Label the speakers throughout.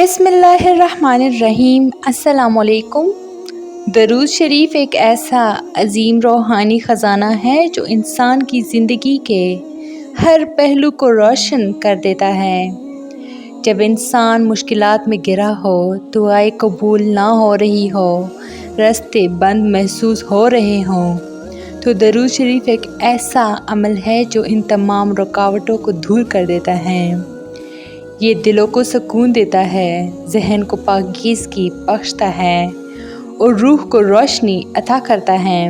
Speaker 1: بسم اللہ الرحمن الرحیم۔ السلام علیکم۔ درود شریف ایک ایسا عظیم روحانی خزانہ ہے جو انسان کی زندگی کے ہر پہلو کو روشن کر دیتا ہے۔ جب انسان مشکلات میں گرا ہو، دعائیں قبول نہ ہو رہی ہو، راستے بند محسوس ہو رہے ہوں، تو درود شریف ایک ایسا عمل ہے جو ان تمام رکاوٹوں کو دور کر دیتا ہے۔ یہ دلوں کو سکون دیتا ہے، ذہن کو پاکیزگی بخشتا ہے اور روح کو روشنی عطا کرتا ہے۔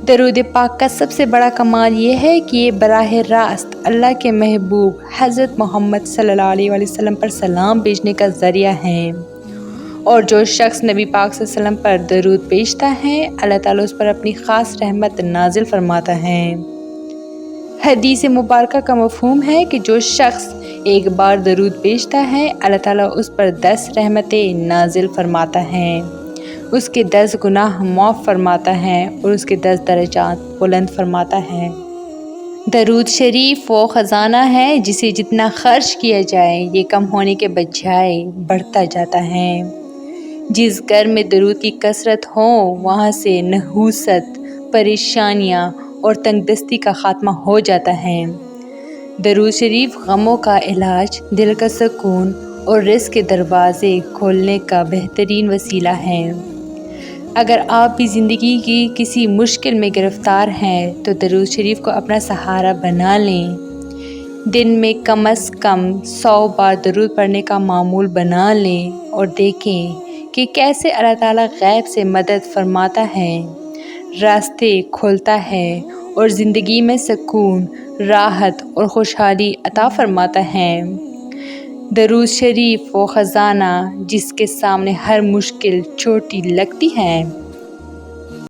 Speaker 1: درود پاک کا سب سے بڑا کمال یہ ہے کہ یہ براہ راست اللہ کے محبوب حضرت محمد صلی اللہ علیہ وسلم پر سلام بھیجنے کا ذریعہ ہے، اور جو شخص نبی پاک صلی اللہ علیہ وسلم پر درود بھیجتا ہے، اللہ تعالیٰ اس پر اپنی خاص رحمت نازل فرماتا ہے۔ حدیث مبارکہ کا مفہوم ہے کہ جو شخص ایک بار درود بھیجتا ہے، اللہ تعالیٰ اس پر 10 رحمتیں نازل فرماتا ہے، اس کے 10 گناہ معاف فرماتا ہے اور اس کے 10 درجات بلند فرماتا ہے۔ درود شریف وہ خزانہ ہے جسے جتنا خرچ کیا جائے یہ کم ہونے کے بجائے بڑھتا جاتا ہے۔ جس گھر میں درود کی کثرت ہو وہاں سے نحوست، پریشانیاں اور تنگ دستی کا خاتمہ ہو جاتا ہے۔ درود شریف غموں کا علاج، دل کا سکون اور رزق کے دروازے کھولنے کا بہترین وسیلہ ہے۔ اگر آپ بھی زندگی کی کسی مشکل میں گرفتار ہیں تو درود شریف کو اپنا سہارا بنا لیں۔ دن میں کم از کم 100 بار درود پڑھنے کا معمول بنا لیں اور دیکھیں کہ کیسے اللہ تعالیٰ غیب سے مدد فرماتا ہے، راستے کھولتا ہے اور زندگی میں سکون، راحت اور خوشحالی عطا فرماتا ہے۔ درود شریف وہ خزانہ جس کے سامنے ہر مشکل چھوٹی لگتی ہے۔